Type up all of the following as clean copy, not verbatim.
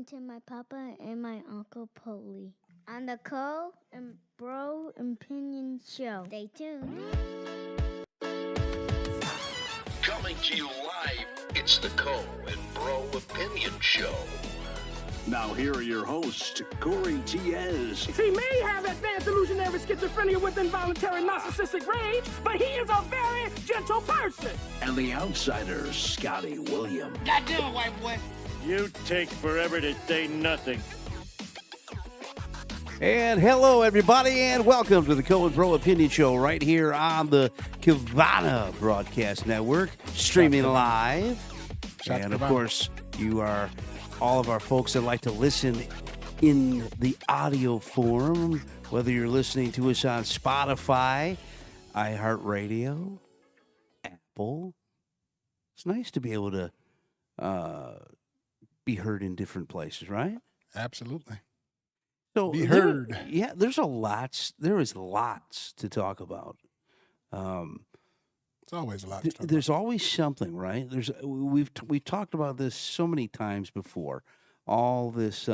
to my papa and my uncle Polly on the Co and Bro Opinion Show. Stay tuned. Coming to you live, it's the Co and Bro Opinion Show. Now here are your hosts, Corey Tiez. He may have advanced illusionary schizophrenia with involuntary narcissistic rage, but he is a very gentle person. And the outsider, Scotty Williams. God damn it, white boy. You take forever to say nothing. And hello, everybody, and welcome to the Co and Bro Opinion Show right here on the Kavana Broadcast Network, streaming live. And, of course, you are all of our folks that like to listen in the audio form, whether you're listening to us on Spotify, iHeartRadio, Apple. It's nice to be able to be heard in different places, right? Absolutely. So be heard. There is lots to talk about. It's always a lot to talk about. There's always something, right? We've talked about this so many times before. All this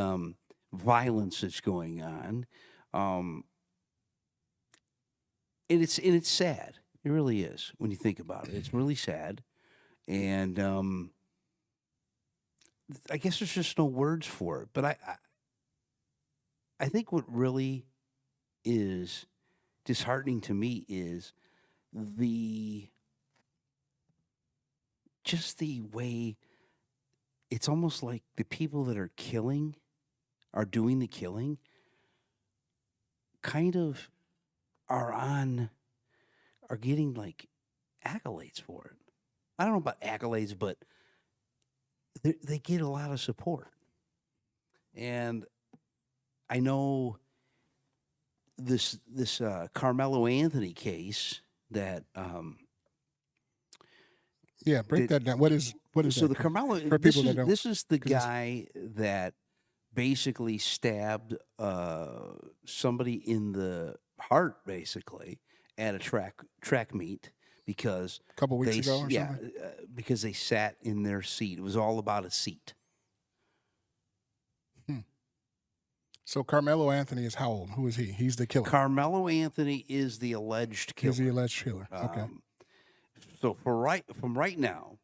violence that's going on, and it's sad. It really is when you think about it. It's really sad, and I guess there's just no words for it. But I think what really is disheartening to me is the way it's almost like the people that are doing the killing, kind of are getting like accolades for it. I don't know about accolades, but they get a lot of support. And I know this Carmelo Anthony case that break that down. What is so that? the Carmelo? For people that don't, this is the guy that basically stabbed somebody in the heart, basically at a track meet because a couple weeks ago, or something? Because they sat in their seat. It was all about a seat. So Carmelo Anthony is how old? Who is he? He's the killer. Carmelo Anthony is the alleged killer. He's the alleged killer. Okay. So from right now,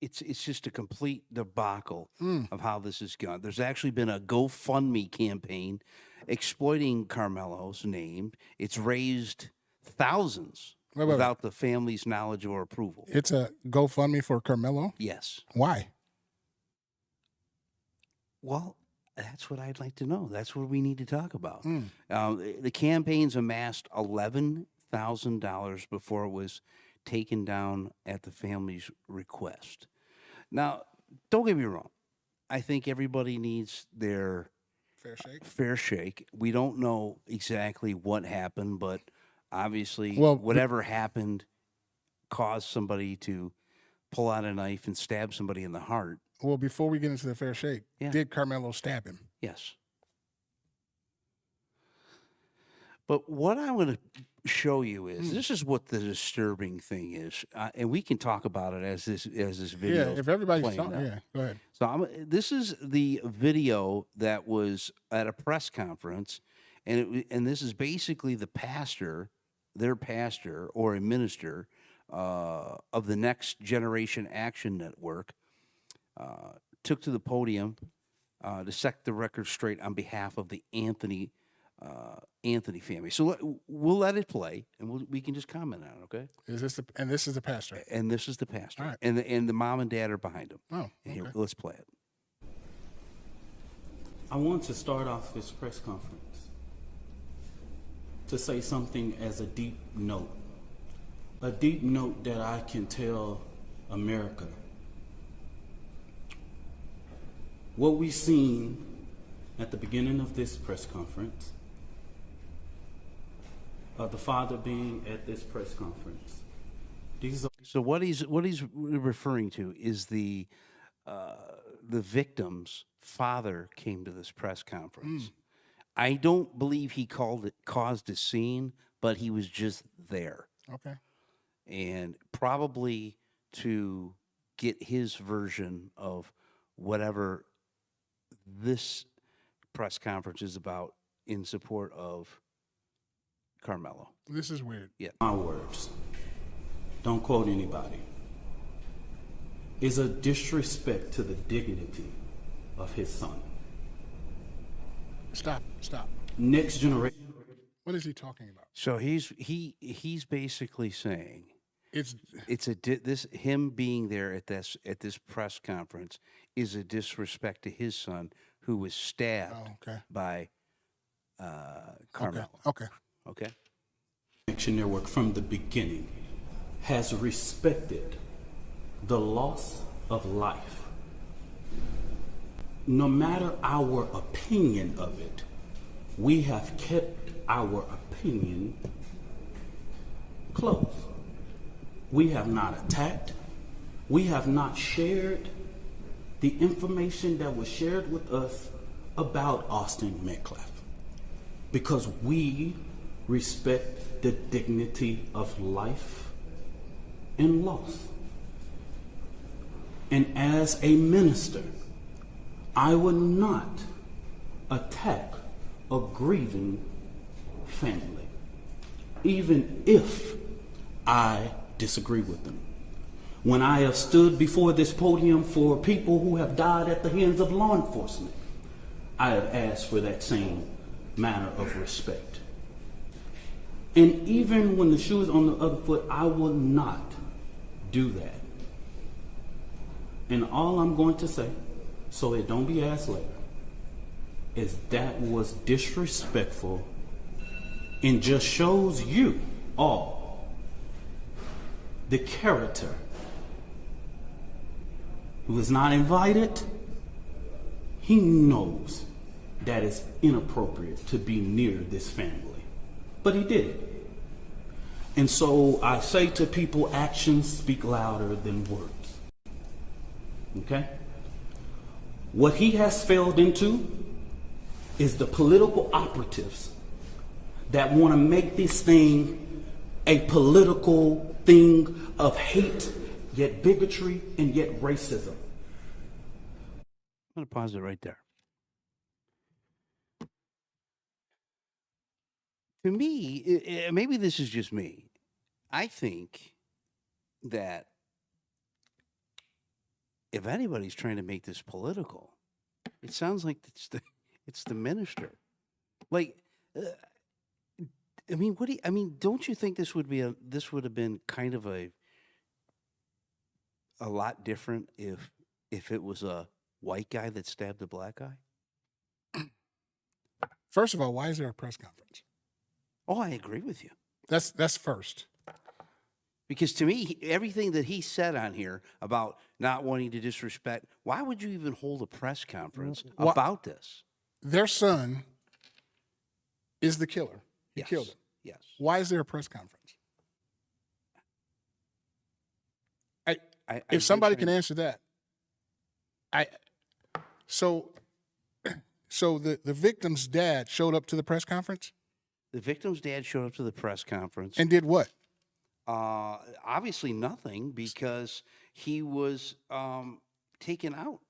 it's just a complete debacle of how this has gone. There's actually been a GoFundMe campaign exploiting Carmelo's name. It's raised thousands without the family's knowledge or approval. It's a GoFundMe for Carmelo? Yes. Why? Well, that's what I'd like to know. That's what we need to talk about. The campaign's amassed $11,000 before it was taken down at the family's request. Now, don't get me wrong. I think everybody needs their fair shake. We don't know exactly what happened, but obviously whatever happened caused somebody to pull out a knife and stab somebody in the heart. Well, before we get into the fair shake, did Carmelo stab him? Yes. But what I want to show you is this is what the disturbing thing is, and we can talk about it as this video. Yeah, if everybody's talking, go ahead. So this is the video that was at a press conference, and this is basically their pastor or a minister of the Next Generation Action Network. Took to the podium to set the record straight on behalf of the Anthony family. So we'll let it play, and we can just comment on it. Okay? This is the pastor. And this is the pastor. All right. And the mom and dad are behind him. Oh, okay. And here, let's play it. I want to start off this press conference to say something as a deep note that I can tell America. What we've seen at the beginning of this press conference, the father being at this press conference. So what he's referring to is the victim's father came to this press conference. I don't believe he caused a scene, but he was just there. Okay. And probably to get his version of whatever this press conference is about in support of Carmelo. This is weird. Yeah. My words, don't quote anybody, is a disrespect to the dignity of his son. Stop. Next generation. What is he talking about? So he's basically saying It's him being there at this press conference is a disrespect to his son who was stabbed by Carmelo. Okay. Okay. Action Network from the beginning has respected the loss of life. No matter our opinion of it, we have kept our opinion close. We have not attacked. We have not shared the information that was shared with us about Austin Metcalf, because we respect the dignity of life and loss. And as a minister, I would not attack a grieving family, even if I disagree with them. When I have stood before this podium for people who have died at the hands of law enforcement, I have asked for that same manner of respect. And even when the shoe is on the other foot, I will not do that. And all I'm going to say, so it don't be asked later, is that was disrespectful and just shows you all the character who is not invited. He knows that it's inappropriate to be near this family, but he did it. And so I say to people, actions speak louder than words. Okay? What he has failed into is the political operatives that want to make this thing a political thing of hate, yet bigotry, and yet racism. I'm going to pause it right there. To me, maybe this is just me. I think that if anybody's trying to make this political, it sounds like it's the minister. Like, I mean, don't you think this would have been kind of a lot different if it was a white guy that stabbed a black guy? First of all, why is there a press conference? Oh, I agree with you. That's first. Because to me, everything that he said on here about not wanting to disrespect, why would you even hold a press conference about this? Their son is the killer. He killed him. Yes. Why is there a press conference? If somebody can answer that. So the victim's dad showed up to the press conference? The victim's dad showed up to the press conference. And did what? Obviously nothing, because he was taken out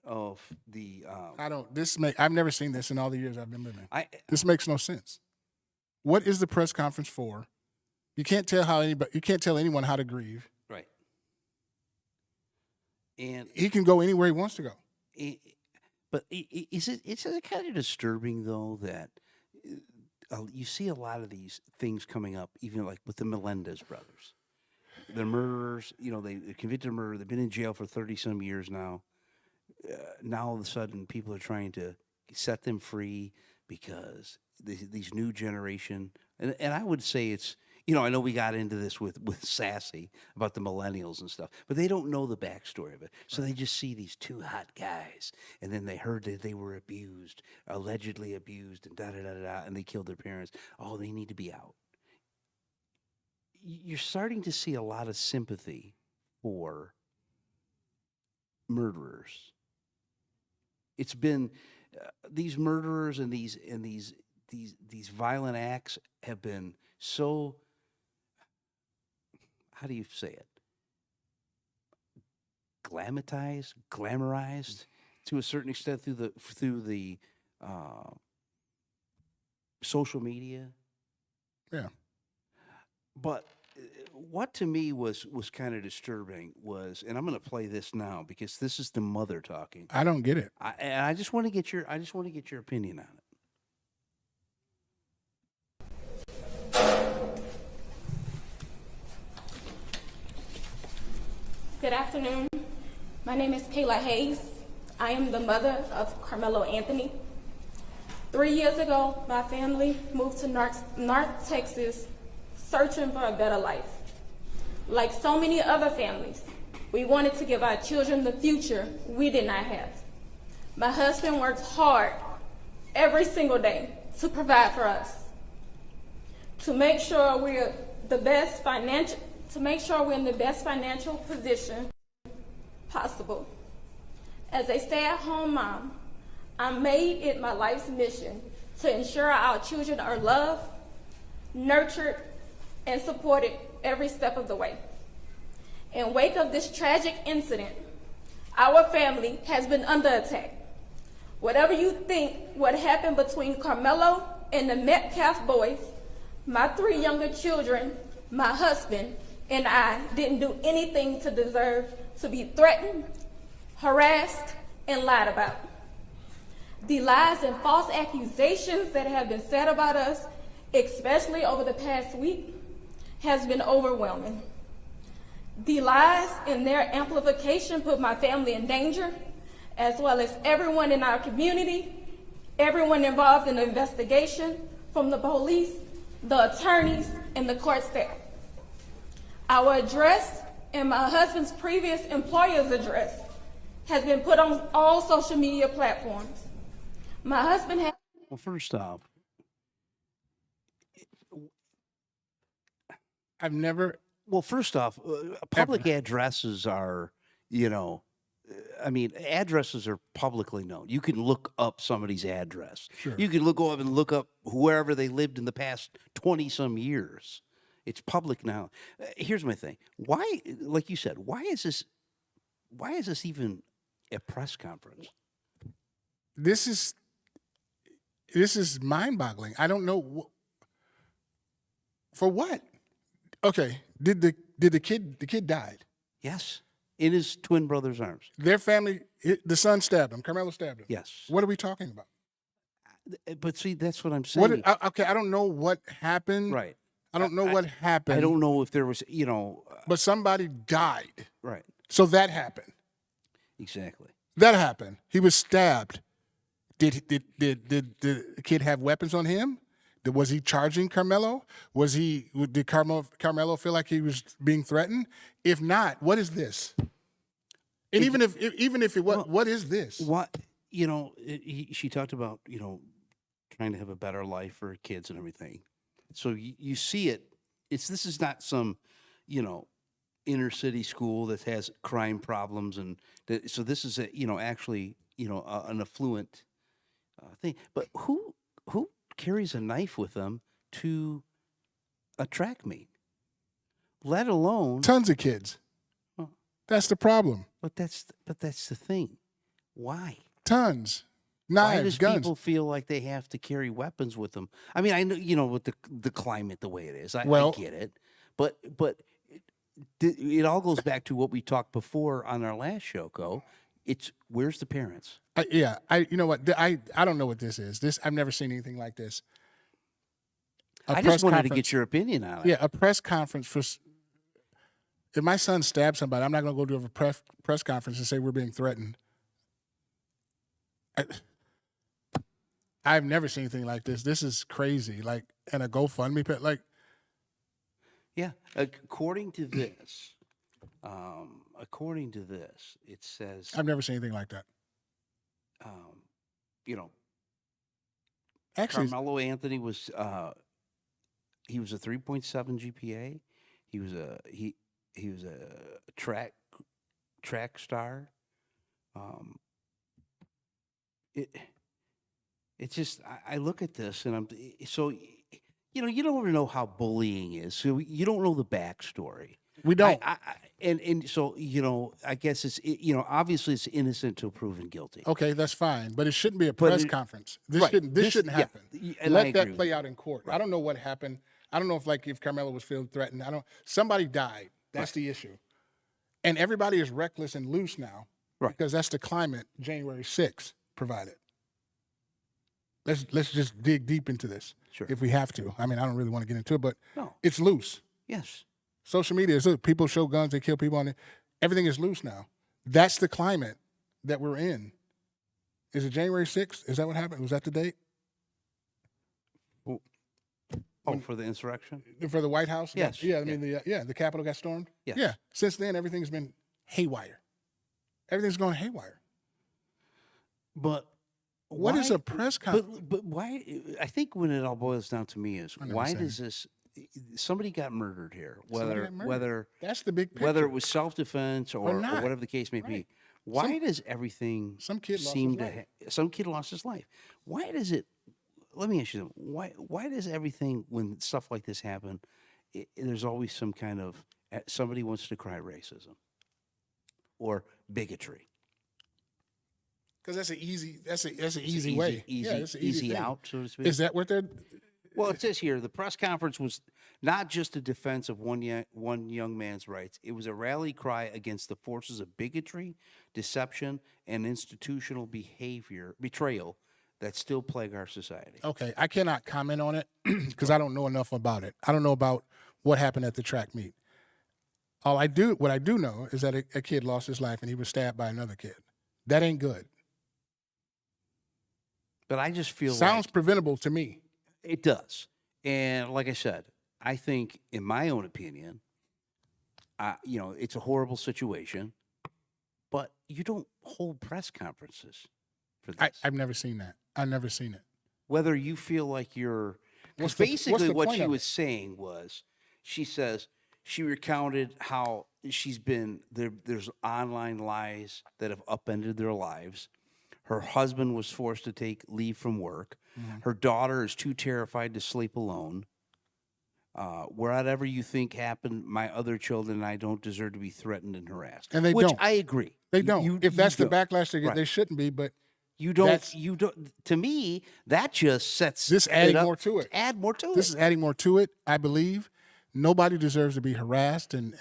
of the. I've never seen this in all the years I've been living. This makes no sense. What is the press conference for? You can't tell anyone how to grieve. Right. And he can go anywhere he wants to go. But is it kind of disturbing though that you see a lot of these things coming up, even like with the Melendez brothers, the murderers? You know, they convicted of murder. They've been in jail for 30-some years now. Now all of a sudden, people are trying to set them free because these new generation, and I would say it's, you know, I know we got into this with Sassy about the millennials and stuff, but they don't know the backstory of it. So they just see these two hot guys, and then they heard that they were abused, allegedly abused, and da-da-da-da-da, and they killed their parents. Oh, they need to be out. You're starting to see a lot of sympathy for murderers. It's been these murderers and these violent acts have been so, how do you say it? glamorized to a certain extent through the social media. Yeah. But what to me was kind of disturbing was, and I'm going to play this now because this is the mother talking. I don't get it. I just want to get your opinion on it. Good afternoon. My name is Kayla Hayes. I am the mother of Carmelo Anthony. 3 years ago, my family moved to North Texas searching for a better life. Like so many other families, we wanted to give our children the future we did not have. My husband works hard every single day to provide for us, to make sure we're in the best financial position possible. As a stay-at-home mom, I made it my life's mission to ensure our children are loved, nurtured, and supported every step of the way. In wake of this tragic incident, our family has been under attack. Whatever you think what happened between Carmelo and the Metcalf boys, my 3 younger children, my husband, and I didn't do anything to deserve to be threatened, harassed, and lied about. The lies and false accusations that have been said about us, especially over the past week, has been overwhelming. The lies and their amplification put my family in danger, as well as everyone in our community, everyone involved in the investigation, from the police, the attorneys, and the court staff. Our address and my husband's previous employer's address has been put on all social media platforms. My husband has... Well, first off, I've never... Well, first off, public addresses are, addresses are publicly known. You can look up somebody's address. Sure. You can go up and look up wherever they lived in the past 20-some years. It's public now. Here's my thing. Why, like you said, why is this even a press conference? This is mind-boggling. I don't know for what. Okay, did the kid died? Yes, in his twin brother's arms. Their family, the son stabbed him. Carmelo stabbed him. Yes. What are we talking about? But see, that's what I'm saying. Okay, I don't know what happened. Right. I don't know what happened. I don't know if there was, but somebody died. Right. So that happened. Exactly. That happened. He was stabbed. Did the kid have weapons on him? Was he charging Carmelo? Did Carmelo feel like he was being threatened? If not, what is this? And even if it was, what is this? What she talked about, trying to have a better life for her kids and everything. So you see it. This is not some, inner city school that has crime problems, and so this is actually an affluent thing. But who carries a knife with them to a track meet? Let alone tons of kids. That's the problem. But that's the thing. Why? Tons. Knives, why does guns. People feel like they have to carry weapons with them? I mean, I know, with the climate the way it is, I get it. But it all goes back to what we talked before on our last show, Co. It's where's the parents? You know what? I don't know what this is. I've never seen anything like this. I just wanted to get your opinion on it. Yeah, a press conference for. If my son stabs somebody, I'm not going to go to a press conference and say we're being threatened. I've never seen anything like this. This is crazy. Like, and a GoFundMe page, like. Yeah, according to this, it says I've never seen anything like that. Actually, Carmelo Anthony was he was a 3.7 GPA. He was a track star. It's just I look at this and you don't even know how bullying is, so you don't know the backstory. We don't. And so I guess it's obviously it's innocent until proven guilty. Okay, that's fine, but it shouldn't be a press conference. This shouldn't happen. and I Let agree that with play you. out in court. I don't know what happened. I don't know if Carmelo was feeling threatened. Somebody died. That's the issue. And everybody is reckless and loose now because that's the climate January 6th provided. Let's just dig deep into this if we have to. I mean, I don't really want to get into it, but it's loose. Yes. Social media is look. People show guns, they kill people on it. Everything is loose now. That's the climate that we're in. Is it January 6th? Is that what happened? Was that the date? For the insurrection? For the White House? Yes. Yeah, I mean, the Capitol got stormed? Yes. Yeah. Since then, everything's been haywire. Everything's going haywire. But what is a press conference? But why? I think when it all boils down to me is why does this? Somebody got murdered here. Whether that's the big picture. Whether it was self-defense or whatever the case may be. Why does everything some kid lost his life? Why does it? Let me ask you something. Why does everything when stuff like this happen? There's always some kind of somebody wants to cry racism or bigotry. Because that's an easy way. It's an easy thing. out, so to speak. Is that what they're? Well, it says here the press conference was not just a defense of one young man's rights. It was a rally cry against the forces of bigotry, deception, and institutional betrayal that still plague our society. Okay, I cannot comment on it because I don't know enough about it. I don't know about what happened at the track meet. What I do know is that a kid lost his life and he was stabbed by another kid. That ain't good. But I just feel sounds preventable to me. It does. And like I said, I think, in my own opinion, it's a horrible situation, but you don't hold press conferences for this. I've never seen that. I've never seen it. Whether you feel like you're... Because what's basically the what point she of was it? saying was, she says, she recounted how she's been... There's online lies that have upended their lives. Her husband was forced to take leave from work. Mm-hmm. Her daughter is too terrified to sleep alone. Whatever you think happened, my other children and I don't deserve to be threatened and harassed. And they Which don't. I agree. They don't. If that's the backlash they get, Right. they shouldn't be. But You don't. To me, that just sets this it adding up- more to it. Add more to This it. is adding more to it. I believe nobody deserves to be harassed and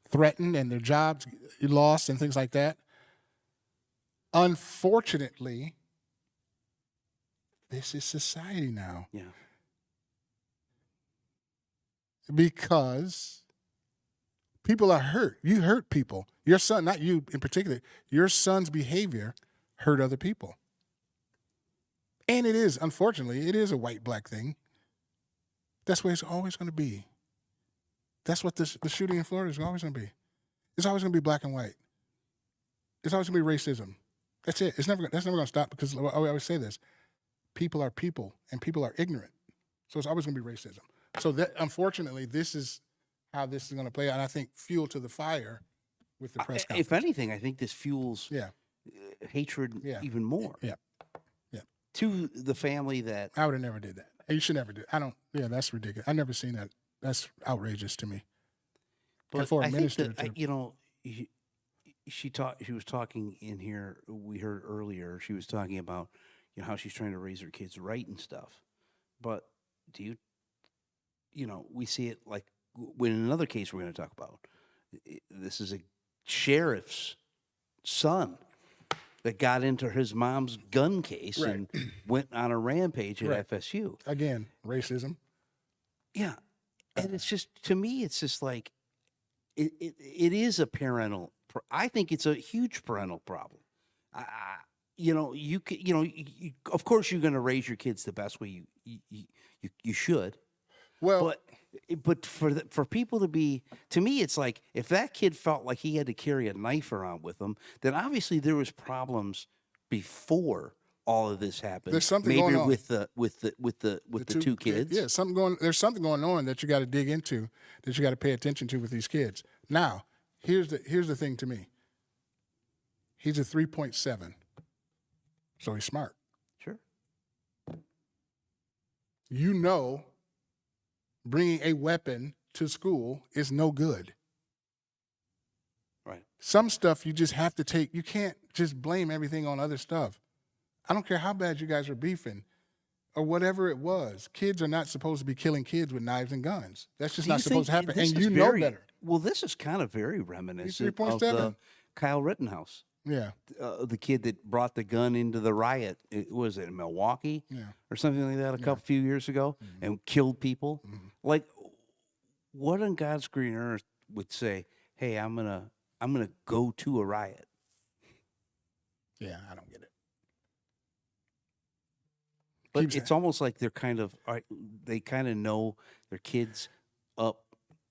threatened and their jobs lost and things like that. Unfortunately, this is society now. Yeah. Because people are hurt. You hurt people. Your son, not you in particular, your son's behavior hurt other people. And it is, unfortunately, it is a white-black thing. That's what it's always going to be. That's what the shooting in Florida is always going to be. It's always going to be black and white. It's always going to be racism. That's it. That's never going to stop because I always say this. People are people and people are ignorant. So it's always going to be racism. So that, unfortunately, this is how this is going to play out. And I think fuel to the fire with the press conference. If anything, I think this fuels Yeah. hatred Yeah. even more. Yeah. To the family that I would have never did that. You should never do it. That's ridiculous. I've never seen that. That's outrageous to me. But for a I think minister that, to- she was talking in here. We heard earlier. She was talking about how she's trying to raise her kids right and stuff. But do we see it like in another case we're going to talk about. This is a sheriff's son that got into his mom's gun case Right. and went on a rampage at Right. FSU. Again, racism. Yeah. And it's just, to me, it's just like, it is a parental, I think it's a huge parental problem. Of course you're going to raise your kids the best way you should. Well, But for people to be, to me, it's like, if that kid felt like he had to carry a knife around with him, then obviously there was problems before all of this happened. There's something maybe going on. with the two kids. Yeah, there's something going on that you got to dig into, that you got to pay attention to with these kids. Now, here's the thing to me. He's a 3.7, so he's smart. Sure. Bringing a weapon to school is no good. Right. Some stuff you just have to take. You can't just blame everything on other stuff. I don't care how bad you guys are beefing or whatever it was. Kids are not supposed to be killing kids with knives and guns. That's just Do you not supposed to think happen. this And is you know very- better. Well, this is kind of very reminiscent of 3.7. the Kyle Rittenhouse, Yeah. the kid that brought the gun into the riot. It was in Milwaukee Yeah. or something like that a few years ago and killed people. Like, what on God's green earth would say, "Hey, I'm gonna go to a riot"? Yeah, I don't get it. But Keep it's saying. almost like they're kind of they kind of know their kids up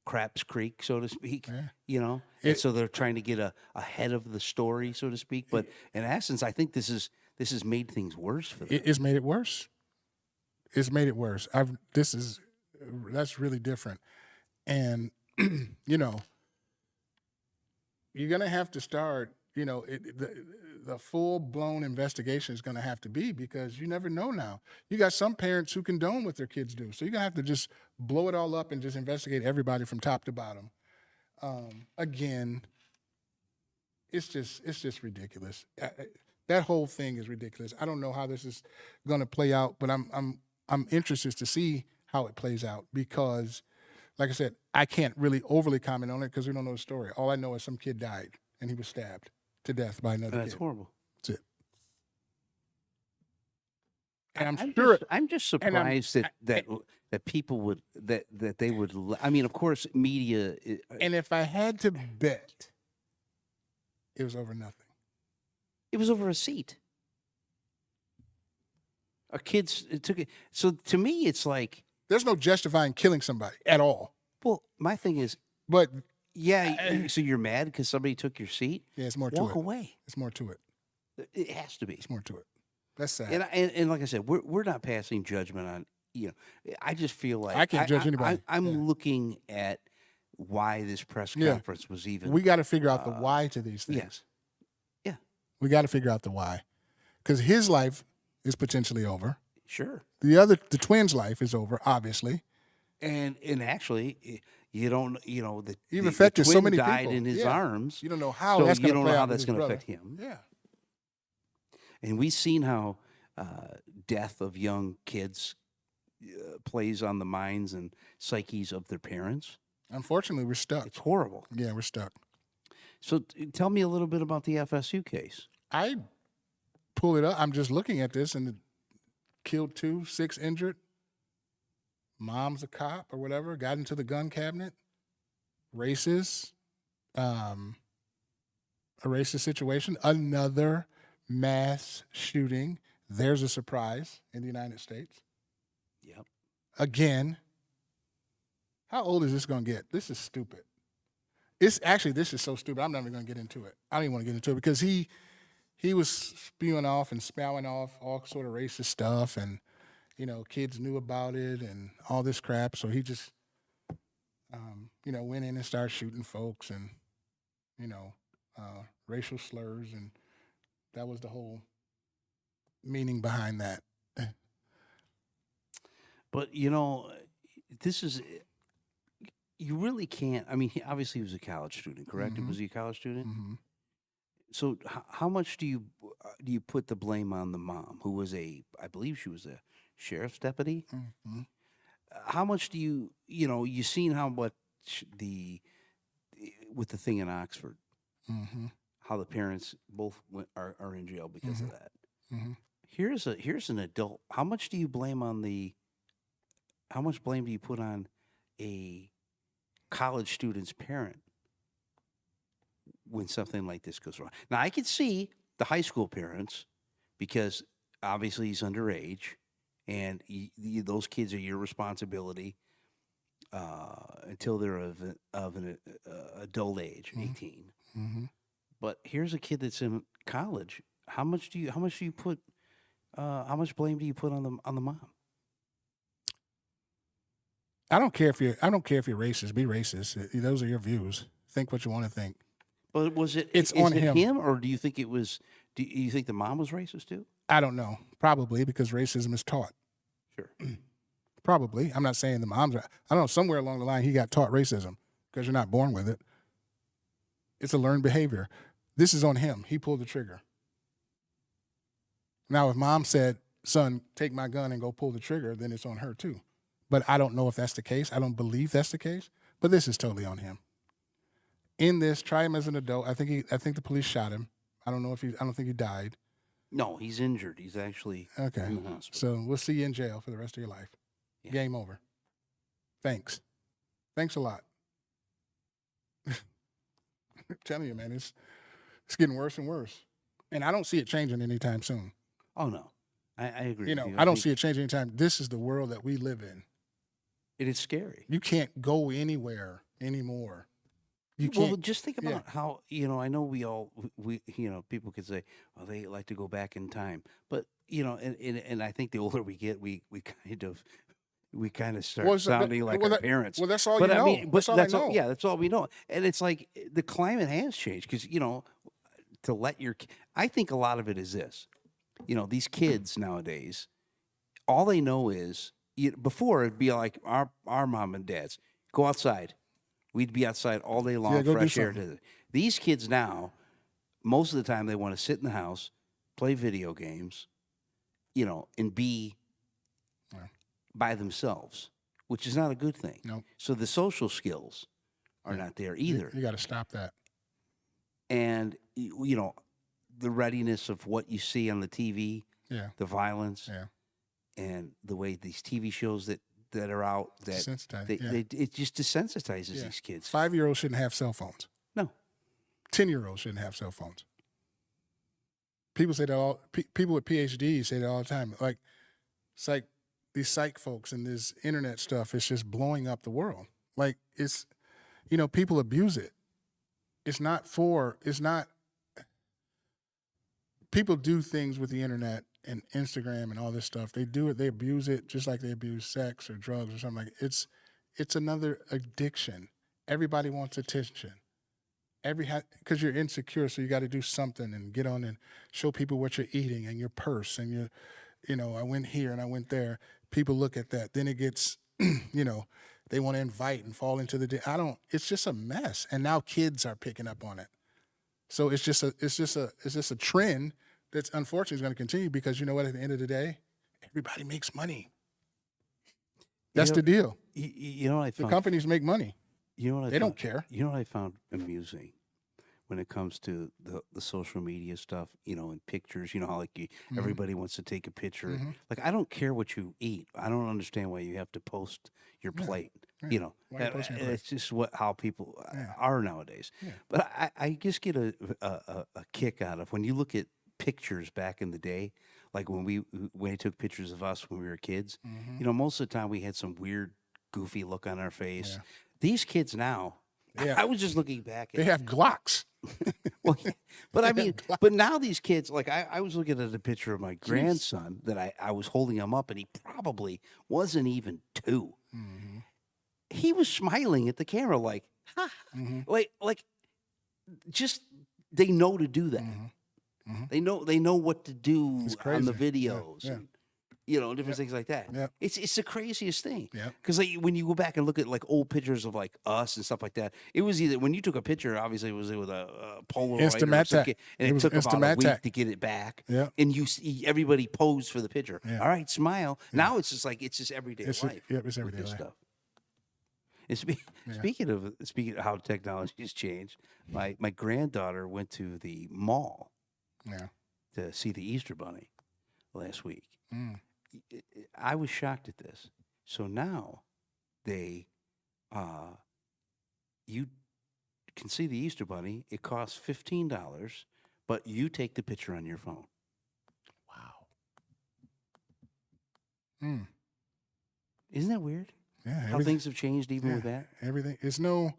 Craps Creek, so to speak. Yeah. You know, and so they're trying to get ahead of the story, so to speak. But in essence, I think this has made things worse for them. It's made it worse. It's made it worse. That's really different. And, you know, you're going to have to start, you know, the full-blown investigation is going to have to be, because you never know now. You got some parents who condone what their kids do. So you're going to have to just blow it all up and just investigate everybody from top to bottom. Again, it's just ridiculous. That whole thing is ridiculous. I don't know how this is going to play out, but I'm interested to see how it plays out, because, like I said, I can't really overly comment on it because we don't know the story. All I know is some kid died and he was stabbed to death by another That's kid. horrible. That's it. And I'm just surprised that people would that they would. I mean, of course, media. And if I had to bet, it was over nothing. It was over a seat. A kid's it took it. So to me, it's like, There's no justifying killing somebody at all. well, my thing is, But yeah. So you're mad because somebody took your seat? yeah, it's more to Walk it. away. It's more to it. It has to be. It's more to it. That's sad. And like I said, we're not passing judgment on. You know, I just feel like I can't judge anybody. I'm looking at why this press Yeah. conference was even. We got to figure out the why to these things. Yes. Yeah. We got to figure out the why, because his life is potentially over. Sure. The twins' life is over, obviously. And actually, you don't, you know, You've the affected so twin many died people. in his Yeah. arms. You don't know how so that's you going to don't play know how out with that's his going to brother. affect him. Yeah. And we've seen how death of young kids plays on the minds and psyches of their parents. Unfortunately, we're stuck. It's horrible. Yeah, we're stuck. So tell me a little bit about the FSU case. I pull it up. I'm just looking at this, and it killed 2, 6 injured. Mom's a cop or whatever. Got into the gun cabinet. Racist. A racist situation. Another mass shooting. There's a surprise in the United States. Yep. Again. How old is this going to get? This is stupid. This is so stupid. I'm not even going to get into it. I don't even want to get into it, because he was spewing off and spouting off all sort of racist stuff, and, you know, kids knew about it and all this crap. So he just, you know, went in and started shooting folks and, you know, racial slurs, and that was the whole meaning behind that. But, you know, this is, you really can't. I mean, obviously he was a college student, correct? Mhm. Was he a college student? Mm-hmm. So how much do you put the blame on the mom, who was I believe she was a sheriff's deputy? Mm-hmm. How much do you seen how much with the thing in Oxford, Mm-hmm. how the parents both are in jail because of that. Mm-hmm. Here's an adult. How much do you blame how much blame do you put on a college student's parent when something like this goes wrong? Now, I can see the high school parents, because obviously he's underage, and those kids are your responsibility until they're of an adult age, 18. Mm-hmm. But here's a kid that's in college. How much blame do you put on the mom? I don't care if you're racist. Be racist. Those are your views. Think what you want to think. But was it? It's is on it him. or do you think it was? Do you think the mom was racist too? I don't know. Probably, because racism is taught. Sure. probably. I'm not saying the moms are. I don't know, somewhere along the line he got taught racism because you're not born with it. It's a learned behavior. This is on him. He pulled the trigger. Now, if mom said, son, take my gun and go pull the trigger, then it's on her too. But I don't know if that's the case. I don't believe that's the case. But this is totally on him. In this, try him as an adult. I think the police shot him. I don't think he died. No, he's injured. He's actually Okay. in the hospital. So we'll see you in jail for the rest of your life. Yeah. Game over. Thanks. Thanks a lot. I'm telling you, man, it's getting worse and worse. And I don't see it changing anytime soon. Oh, no. I agree. You know, I don't see it changing anytime. This is the world that we live in. It is scary. You can't go anywhere anymore. You can't. Well, just think about how, I know we people could say, well, they like to go back in time. But, and I think the older we get, we kind of start sounding like our parents. Well, that's all But you know. I mean, that's all I know. Yeah, that's all we know. And it's like the climate has changed because, to let I think a lot of it is this. These kids nowadays, all they know is, before it'd be like our mom and dads, go outside. We'd be outside all day long, go do fresh air. something. These kids now, most of the time they want to sit in the house, play video games, and be by themselves, which is not a good thing. No. So the social skills are not there either. You got to stop that. And, the readiness of what you see on the TV, Yeah. the violence, Yeah. and the way these TV shows that are out, that Desensitize, yeah. it just desensitizes these kids. 5-year-olds shouldn't have cell phones. No. 10-year-olds shouldn't have cell phones. People say that all. People with PhDs say that all the time. Like, it's like these psych folks and this internet stuff is just blowing up the world. Like, it's, people abuse it. It's not. People do things with the internet and Instagram and all this stuff. They do it. They abuse it just like they abuse sex or drugs or something like it. It's another addiction. Everybody wants attention. Because you're insecure, so you got to do something and get on and show people what you're eating and your purse and I went here and I went there. People look at that. Then it gets, they want to invite and fall into it's just a mess. And now kids are picking up on it. So it's just a trend that's unfortunately going to continue because you know what? At the end of the day, everybody makes money. That's the deal. I The companies make money. They don't care. You know what I found amusing when it comes to the social media stuff, and pictures, how everybody wants to take a picture. Mm-hmm. Like, I don't care what you eat. I don't understand why you have to post your plate. Why you posting your plate? It's just how people Yeah. are nowadays. Yeah. But I just get a kick out of when you look at pictures back in the day, like when they took pictures of us when we were kids. Mm-hmm. Most of the time we had some weird, goofy look on our face. Yeah. These kids now, Yeah. I was just looking back at They have Glocks. well, yeah. But I mean, but now these kids, like I was looking at a picture of my grandson that I was holding him up, and he probably wasn't even 2. Mm-hmm. He was smiling at the camera, like, ha, like, just they know to do that. Mm-hmm. They know what to do It's on the crazy. Yeah, videos, yeah. and, different things like that. Yeah. It's the craziest thing. Yeah. Because when you go back and look at like old pictures of like us and stuff like that, it was either when you took a picture, obviously it was with a Polaroid or Instamatic. something, and It it was took about a week Instamatic. to get it back. Yeah. And you see everybody posed for the picture. Yeah. All right, smile. Now it's just everyday It's life. it's with everyday this life. stuff. And speaking of how technology has changed, my granddaughter went to the mall Yeah. to see the Easter Bunny last week. Mm. I was shocked at this. So now they, you can see the Easter Bunny. It costs $15, but you take the picture on your phone. Wow. Mm. Isn't that weird? Yeah. How things have changed even with that. Everything. There's no.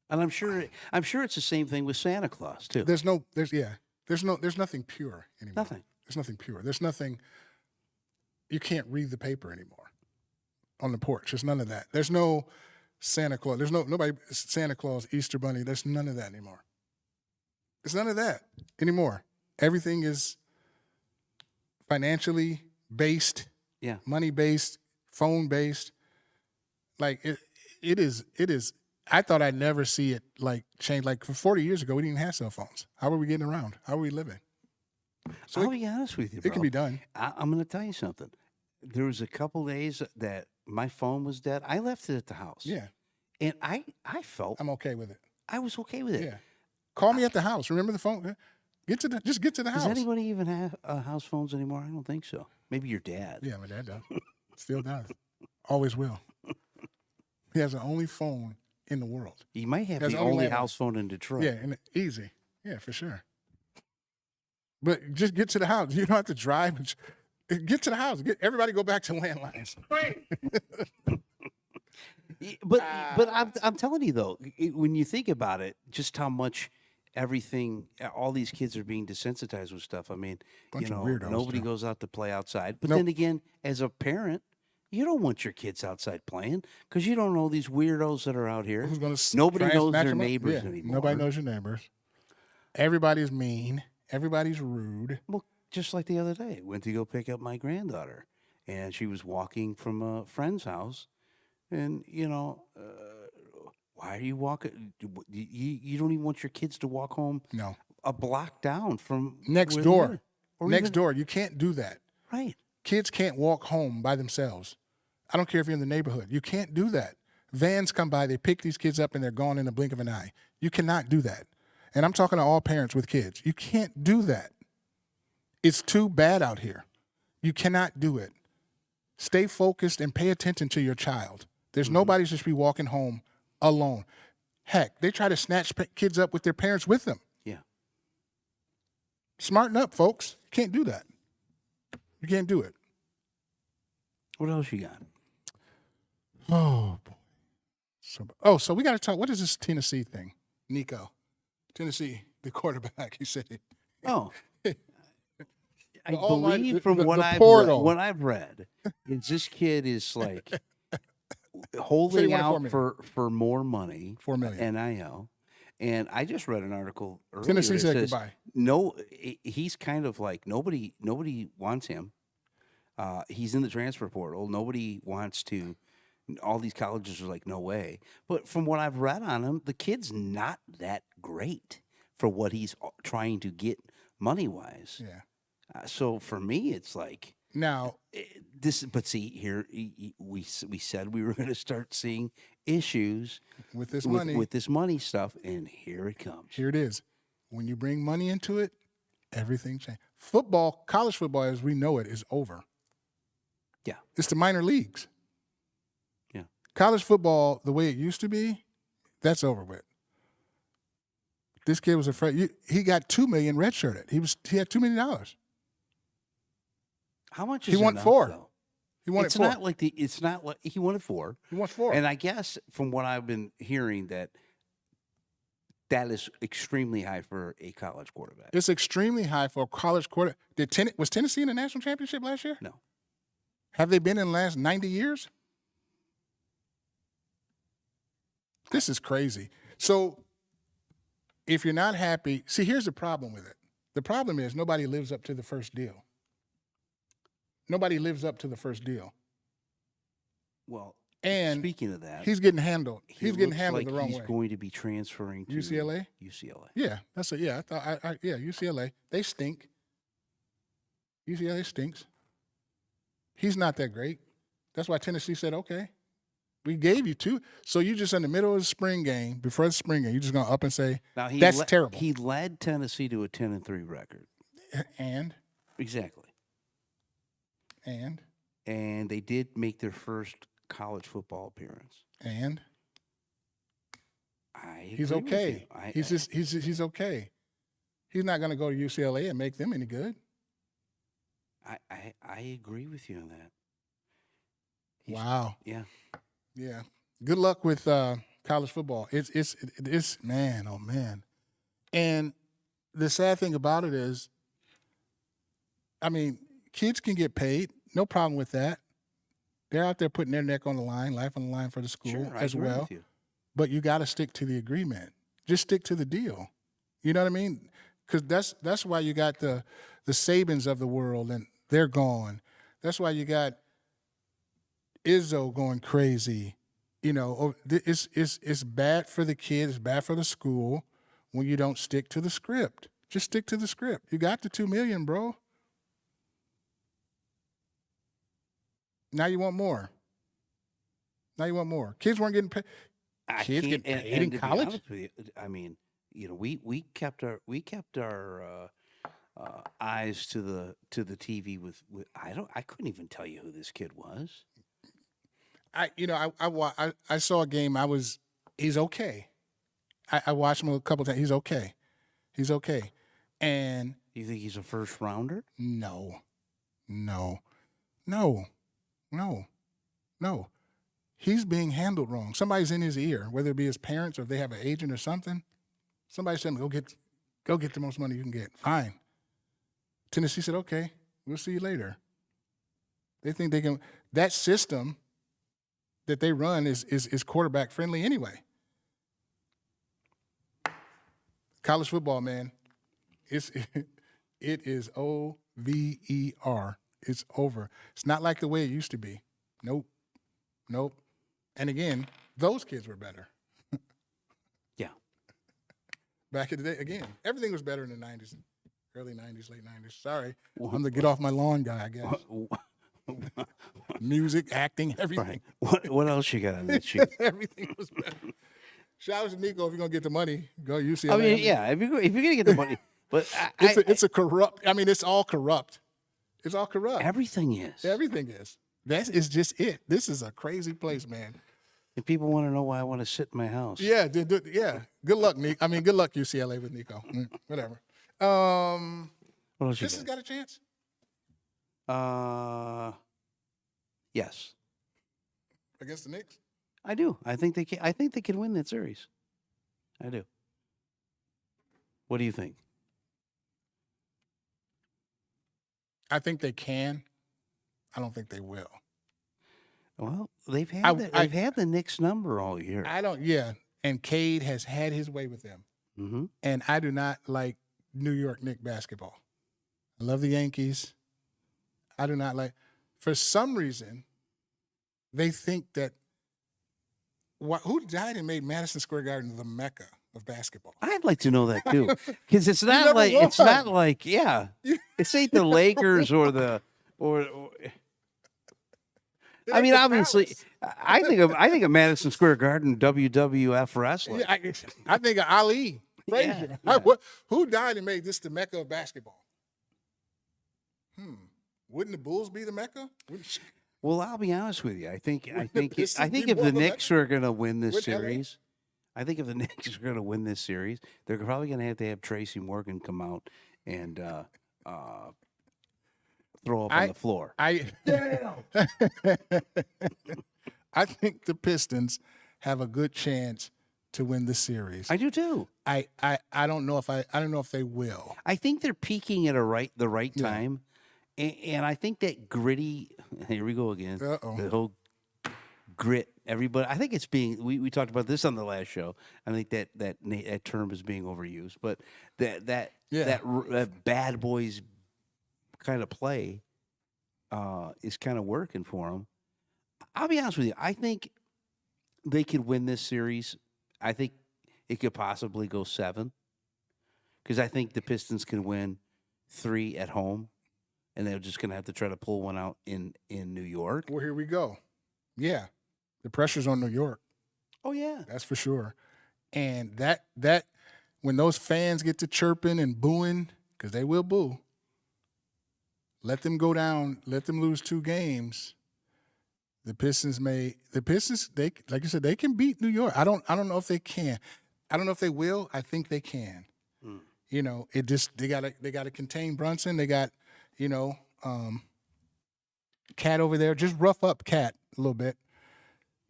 And I'm sure it's the same thing with Santa Claus too. There's nothing pure anymore. Nothing. There's nothing pure. There's nothing. You can't read the paper anymore on the porch. There's none of that. There's no Santa Claus. There's nobody Santa Claus, Easter Bunny. There's none of that anymore. There's none of that anymore. Everything is financially based Yeah. money based, phone based. Like it is. I thought I'd never see it like change. Like 40 years ago, we didn't even have cell phones. How were we getting around? How were we living? So I'll be honest with you, bro. it can be done. I'm going to tell you something. There was a couple days that my phone was dead. I left it at the house. Yeah, And I felt I'm okay with it. I was okay with it. Yeah, call me at the house. Remember the phone? Just get to the house. Does anybody even have house phones anymore? I don't think so. Maybe your dad. Yeah, my dad does. Still does. Always will. He has the only phone in the world. He might have That's the the only only landline. house phone in Detroit. Yeah, and easy. Yeah, for sure. But just get to the house. You don't have to drive. Get to the house. Everybody go back to landlines. But I'm telling you though, when you think about it, just how much everything, all these kids are being desensitized with stuff. I mean, Bunch of weirdos, nobody too. goes out to play outside. But Nope. then again, as a parent, you don't want your kids outside playing because you don't know these weirdos that are out here. Who's gonna Nobody try and knows snatch their them up? neighbors Yeah, anymore. Nobody knows your neighbors. Everybody's mean. Everybody's rude. Well, just like the other day, went to go pick up my granddaughter, and she was walking from a friend's house, and why are you walking? You don't even want your kids to walk home No. a block down from Next where they door. live. Or Next even- door. You can't do that. Right. Kids can't walk home by themselves. I don't care if you're in the neighborhood. You can't do that. Vans come by, they pick these kids up, and they're gone in the blink of an eye. You cannot do that. And I'm talking to all parents with kids. You can't do that. It's too bad out here. You cannot do it. Stay focused and pay attention to your child. There's nobody should be walking home alone. Heck, they try to snatch kids up with their parents with them. Yeah. Smarten up, folks. You can't do that. You can't do it. What else you got? Oh boy. So we got to talk. What is this Tennessee thing, Nico? Tennessee, the quarterback. He said it. Oh. I All my- believe the- from the- what the I've portal. what I've read is this kid is like holding wanted out $4 for more money, $4 million. NIL. And I just read an article earlier. Tennessee that said says, goodbye. No, he's kind of like nobody wants him. He's in the transfer portal. Nobody wants to. All these colleges are like, no way. But from what I've read on him, the kid's not that great for what he's trying to get money wise. Yeah. So for me, it's like Now, this. But see, here we said we were going to start seeing issues with this with, money, with this money stuff, and here it comes. here it is. When you bring money into it, everything changes. Football, college football, as we know it, is over. Yeah. It's the minor leagues. Yeah. College football, the way it used to be, that's over with. This kid was afraid. He got $2 million redshirted. He had $2 million. How much He is won enough, 4. though? He won It's it 4. not like it's not like he won it 4. He won 4. And I guess from what I've been hearing that is extremely high for a college quarterback. It's extremely high for a college quarter. Was Tennessee in the national championship last year? No. Have they been in the last 90 years? This is crazy. So if you're not happy, see, here's the problem with it. The problem is nobody lives up to the first deal. Nobody lives up to the first deal. Well, And speaking of that, he's getting handled. he He's getting looks handled like the wrong he's way. going to be transferring to UCLA? UCLA. Yeah, that's it. Yeah, yeah, UCLA. They stink. UCLA stinks. He's not that great. That's why Tennessee said, okay, we gave you 2. So you just in the middle of the spring game, before the spring game, you're just going to up and say, Now that's terrible. He led Tennessee to a 10-3 record. And Exactly. And they did make their first college football appearance. And He's okay. He's okay. He's not going to go to UCLA and make them any good. I agree with you on that. Wow. Yeah. Yeah. Good luck with college football. It's man, oh man. And the sad thing about it is, I mean, kids can get paid. No problem with that. They're out there putting their neck on the line, life on the line for the school Sure, I as agree well. with you. But you got to stick to the agreement. Just stick to the deal. You know what I mean? Because that's why you got the Sabans of the world, and they're gone. That's why you got Izzo going crazy. You know, it's bad for the kids, it's bad for the school when you don't stick to the script. Just stick to the script. You got the $2 million, bro. Now you want more. Kids weren't getting paid. Kids get paid in to be college. honest with you, I mean, you know, we kept our eyes to the TV with I couldn't even tell you who this kid was. I saw a game. He's okay. I watched him a couple times. He's okay. And You think he's a first rounder? no. He's being handled wrong. Somebody's in his ear, whether it be his parents or if they have an agent or something. Somebody said, go get the most money you can get. Fine. Tennessee said, okay, we'll see you later. They think they can. That system that they run is quarterback friendly anyway. College football, man, it is over. It's over. It's not like the way it used to be. Nope. And again, those kids were better. Yeah. Back in the day, again, everything was better in the 90s, early 90s, late 90s. Sorry, I'm the get off my lawn guy, I guess. Music, acting, everything. Right. What else you got on that sheet? Everything was better. Shout out to Nico. If you're going to get the money, go UCLA. I mean, yeah, if you're going to get the money. But it's a corrupt, it's all corrupt. It's all corrupt. Everything is. Everything is. That is just it. This is a crazy place, man. And people want to know why I want to sit in my house. Yeah, yeah. Good luck, Nick. Good luck UCLA with Nico. Whatever. What else you This has got a chance. Yes, Against the Knicks? I do. I think they can. I think they can win that series. I do. What do you think? I think they can. I don't think they will. Well, they've had the Knicks number all year. And Cade has had his way with them. Mm-hmm. And I do not like New York Knicks basketball. I love the Yankees. I do not like. For some reason, they think that who died and made Madison Square Garden the Mecca of basketball. I'd like to know that too, because it's not never like won. it's not like It's ain't the Lakers or the or. I mean, obviously, I think of Madison Square Garden WWF wrestling. Yeah, I think of Ali. Frazier. Yeah. Who died and made this the Mecca of basketball? Wouldn't the Bulls be the Mecca? Well, I'll be honest with you. I think the if Pistons be the more of a Knicks are going to win this With LA? series, I think if the Knicks are going to win this series, they're probably going to have Tracy Morgan come out and throw up on the floor. I think the Pistons have a good chance to win the series. I do too. I don't know if they will. I think they're peaking at the right time, and I think that gritty. Here we go again. Uh-oh. The whole grit. Everybody. I think it's being. We talked about this on the last show. I think that term is being overused, but that bad boys kind of play is kind of working for them. I'll be honest with you. I think they could win this series. I think it could possibly go 7, because I think the Pistons can win 3 at home, and they're just going to have to try to pull one out in New York. Well, here we go. Yeah, the pressure's on New York. Oh yeah, That's for sure. And that when those fans get to chirping and booing, because they will boo, let them go down, let them lose 2 games. The Pistons, they like you said, they can beat New York. I don't know if they can. I don't know if they will. I think they can. You know, they gotta contain Brunson. They got, Cat over there. Just rough up Cat a little bit.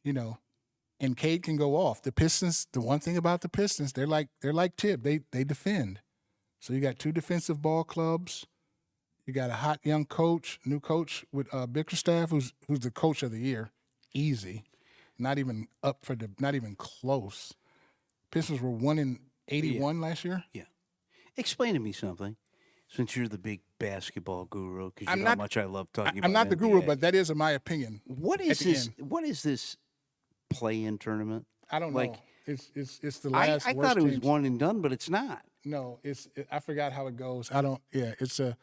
And Cade can go off. The Pistons, the one thing about the Pistons, they're like Tib. They defend. So you got 2 defensive ball clubs. You got a hot young coach, new coach with Bickerstaff, who's the coach of the year. Easy. Not even close. Pistons were 1-81 last year. Yeah. Explain to me something, since you're the big basketball guru because you I'm know not- how much I love talking about I'm not the guru, NBA. but that is my opinion. What at is the this? end. What is this play-in tournament? I don't like, know. It's the I last. I worst thought it was teams. one and done, but it's not. No, I forgot how it goes. I don't. Yeah, it's a.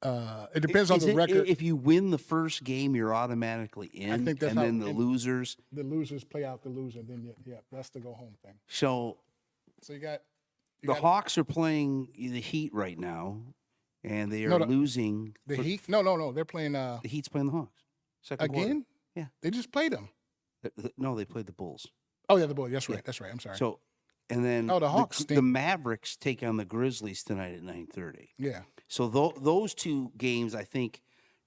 It depends on Is the it- record. If you win the first game, you're automatically in, think that's and how- then the and- losers. The losers play out the loser. Then yeah, that's the go home thing. So So you got. the Hawks are playing the Heat right now, and they are No, losing. The for- Heat? No. They're playing The Heat's playing the Hawks. Second quarter. again. Yeah. They just played them. No, they played the Bulls. Oh yeah, the boy. That's right. That's right. I'm sorry. So, and then Oh, the Hawks the stink. Mavericks take on the Grizzlies tonight at 9:30. yeah. So those two games, I think,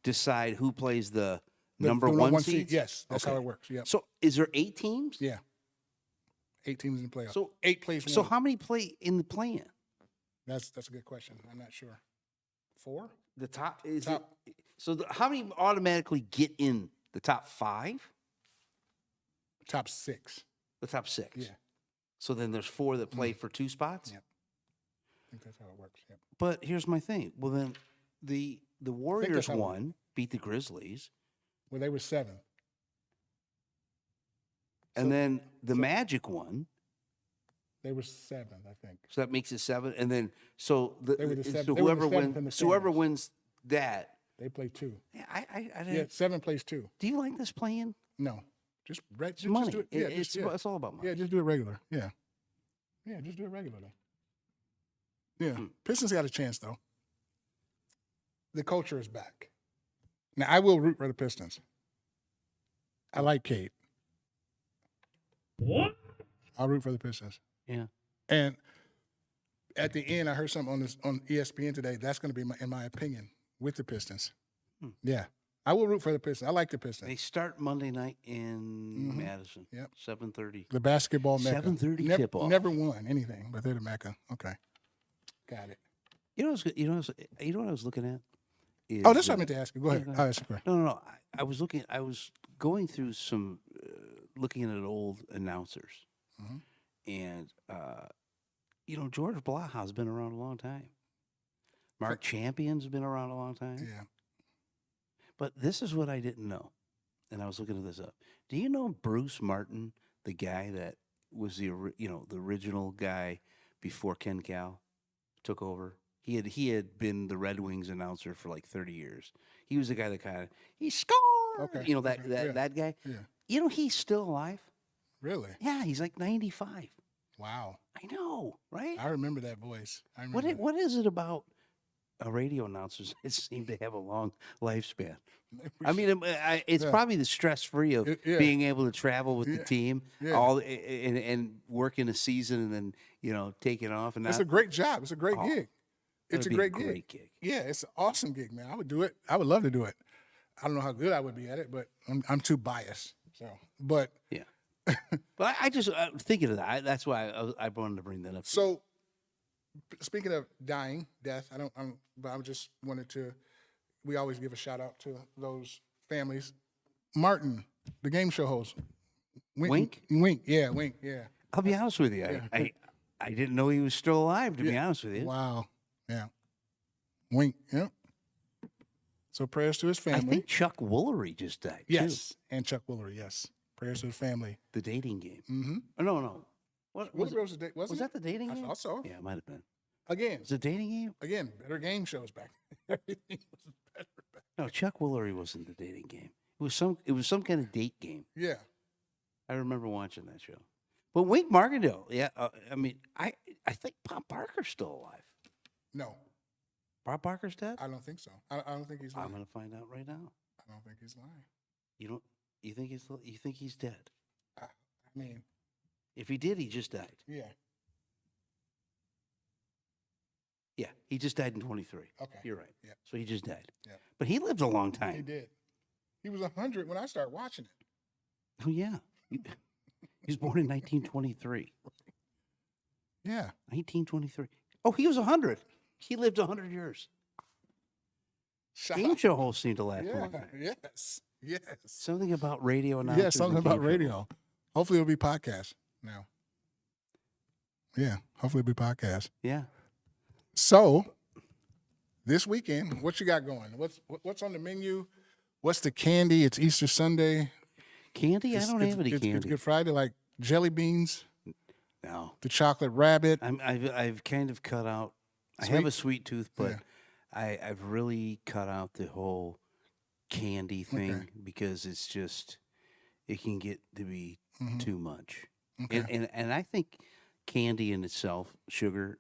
decide who plays the number the one seed. seed. Yes, that's how it works. Yep. So is there 8 teams? Yeah. 8 teams in the playoffs. So 8 plays one. So how many play in the play-in? That's a good question. I'm not sure. 4? The top is Top. It, so how many automatically get in the top 5? Top 6. The top 6. Yeah. So then there's 4 that play for 2 spots. Yep. I think that's how it works. Yep. But here's my thing. Well, then the Warriors how it won, beat the Grizzlies, Well, they were 7. and then the Magic won. They were 7, I think. So that makes it 7, and then so the They were the so seven- they were the whoever seventh in the wins, so whoever standings. wins that. They played 2. Yeah, I Yeah, didn't. 7 plays 2. Do you like this playing? No. Just Money. do it. Yeah, It's all about money. Yeah, just do it regular. Yeah. Yeah, just do it regularly. Yeah. Hmm. Pistons got a chance, though. The culture is back. Now, I will root for the Pistons. I like Kate. What? I'll root for the Pistons. Yeah. And at the end, I heard something on ESPN today. That's going to be, in my opinion, with the Pistons. Yeah. I will root for the Pistons. I like the Pistons. They start Monday night in Madison. Yep. 7:30. The basketball mecca. 7:30 Never- tip-off. Never won anything, but they're the mecca. Okay. Got it. You know what I was looking at? Is, Oh, that's what I meant to ask you. Go ahead. yeah, I'll ask you a question. No. I was looking. I was going through some, looking at old announcers, Mm-hmm. and George Blaha's been around a long time. Mark Champion's been around a long time. Yeah. But this is what I didn't know, and I was looking this up. Do you know Bruce Martin, the guy that was the original guy before Ken Cal took over? He had been the Red Wings announcer for like 30 years. He was the guy that he scored. Okay. You know that Yeah. that guy. Yeah. You know he's still alive. Really? Yeah, he's like 95. Wow. I know, right? I remember that voice. I remember What is it about radio announcers that seem to have a long lifespan? I mean, it's Yeah. probably the stress free of Yeah. being able to travel with the team, Yeah. all and working a season and then taking off and It's not. a great job. It's a great Oh, gig. It's a that'd be great gig. gig. Yeah, it's an awesome gig, man. I would do it. I would love to do it. I don't know how good I would be at it, but I'm too biased. So, but Yeah. But I just thinking of that. That's why I wanted to bring that up. so speaking of death, but I just wanted to. We always give a shout out to those families. Martin, the game show host. Wink? Wink, yeah. I'll be honest with you. I didn't know he was still alive. To be honest with you, Wow, yeah. Wink, yeah. So prayers to his I family. think Chuck Woolery just died. too. Yes, and Chuck Woolery, yes. Prayers to his family. The dating game. Mm-hmm. Oh, no. What was Woolery was, was that the dating I game? thought so. Yeah, it might have been. Again, Was it a dating game? better game shows back then. Everything was better back. No, Chuck Woolery wasn't the dating game. It was some kind of date game. Yeah. I remember watching that show. But Wink Martindale, yeah. I mean, I think Bob Barker's still alive. No, Bob Barker's dead. I don't think so. I don't think he's lying. I'm gonna find out right now. I don't think he's lying. You don't? You think he's dead? I mean, If he did, he just died. yeah. Yeah, he just died in 23. Okay. You're right. Yeah. So he just died. Yeah. But he lived a long He time. did. He was 100 when I started watching it. Oh yeah. He was born in 1923. Yeah. 1923. Oh, he was 100. He lived 100 years. Game show hosts seem to last Yeah. longer. Yes. Yes. Something about radio announcers. Yeah, something and about game show radio. hosts. Hopefully it'll be podcast now. Yeah, hopefully it'll be podcast. Yeah. So this weekend, what you got going? What's on the menu? What's the candy? It's Easter Sunday. Candy? I don't have any candy. It's Good Friday, like jelly beans, No. the chocolate rabbit. I've kind of cut out. I have a sweet tooth, but I've really cut out the whole candy thing because it's just it can get to be too much. Okay. And I think candy in itself, sugar,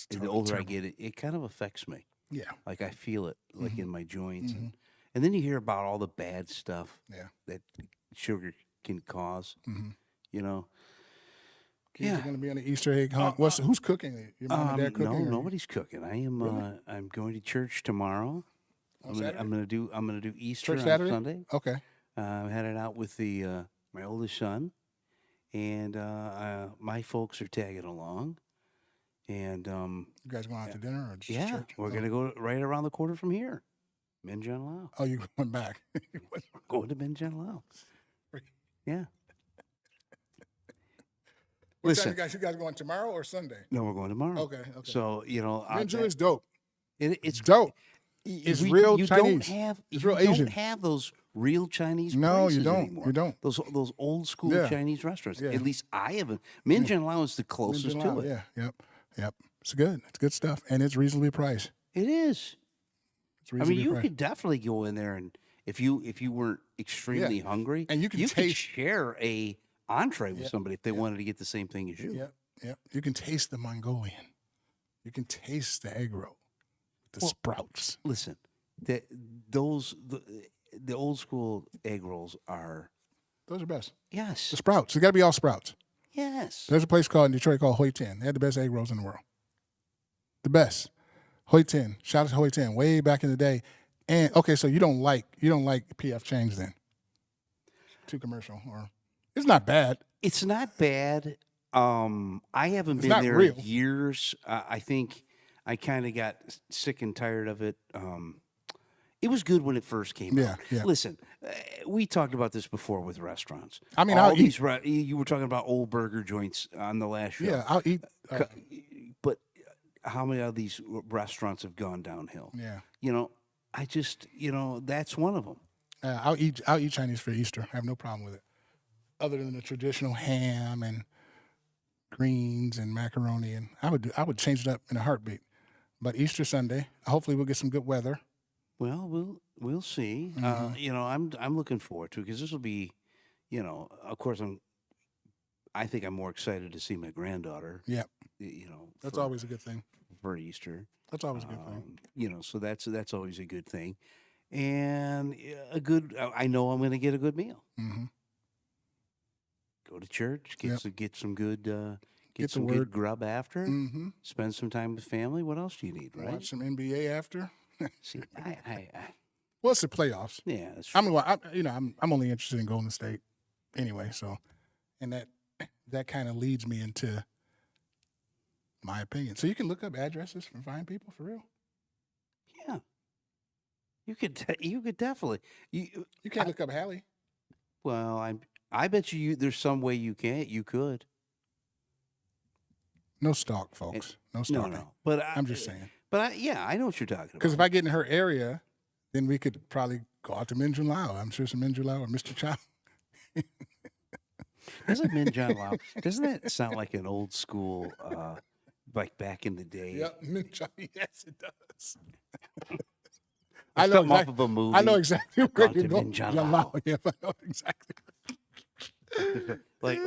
the older I get, it kind of affects me. Yeah. Like I feel it, like in my joints, and then you hear about all the bad stuff that sugar can cause. You know. Kids are going to be on the Easter egg hunt. Who's cooking? Your mom and dad cooking? No, or- nobody's cooking. I am. I'm going to church tomorrow. I'm gonna do Easter Church on Saturday? Sunday. Okay. I'm headed out with the my oldest son, and my folks are tagging along. And You guys going out to dinner or just yeah, church? we're gonna go right around the corner from here, Minjan Lao. Oh, you going back? Going to Minjan Lao. Yeah. What time Listen, you guys going tomorrow or Sunday? no, we're going tomorrow. Okay. So Minju is dope. it's It's dope. It's we- real you Chinese. Don't have, It's you real don't Asian. have those real Chinese No, you places don't. anymore. You don't. Those old school Yeah. Chinese restaurants. Yeah. At least I haven't. Minjan Lao is the closest Minju to Lao, it. Yeah. Yep. It's good. It's good stuff, and it's reasonably priced. It is. It's I reasonably mean, you priced. could definitely go in there and if you weren't extremely hungry, And you can could taste- share a entree with somebody if they wanted to get the same thing as you. Yep. You can taste the Mongolian. You can taste the egg roll, the sprouts. Listen, the old school egg rolls are Those are best. yes, The sprouts. They got to be all sprouts. yes. There's a place called in Detroit called Hoi Tin. They had the best egg rolls in the world. The best. Hoi Tin. Shout out to Hoi Tin. Way back in the day. And okay, so you don't like PF Chang's then? Too commercial, or it's not bad. It's not bad. I haven't It's been not there real. in years. I think I kind of got sick and tired of it. It was good when it first came out. Yeah. Listen, we talked about this before with restaurants. I mean, all I'll these you were talking about old burger joints on the last show. Yeah, I'll eat. But how many of these restaurants have gone downhill? Yeah. I just, that's one of them. I'll eat Chinese for Easter. I have no problem with it. Other than the traditional ham and greens and macaroni, and I would change it up in a heartbeat. But Easter Sunday, hopefully we'll get some good weather. Well, we'll see. I'm looking forward to it because this will be, of course I think I'm more excited to see my granddaughter. Yeah, that's always a good thing. For Easter. That's always a good thing. So that's always a good thing, and I know I'm going to get a good meal. Mm-hmm. Go to church, get some good Get some the good word. grub after. Mm-hmm. Spend some time with family. What else do you need, right? Watch some NBA after. See, I Well, it's the playoffs. yeah, that's I'm only interested in Golden State anyway. So, and that kind of leads me into my opinion. So you can look up addresses and find people for real. yeah. You could definitely You can't look up Hallie. Well, I bet you there's some way you could. No stalk, folks. No stalking. No. But I'm just saying. But I know what you're talking about. Because if I get in her area, then we could probably go out to Minjun Lao. I'm sure some Minjun Lao or Mr. Chow. Doesn't Minjan Lao? Doesn't that sound like an old school, like back in the day? Yep, Minjun. Yes, it does. I know off of a movie. I know exactly where Gone you're to going. Minjun Minjun Lao. Lao. Yeah, I know exactly. like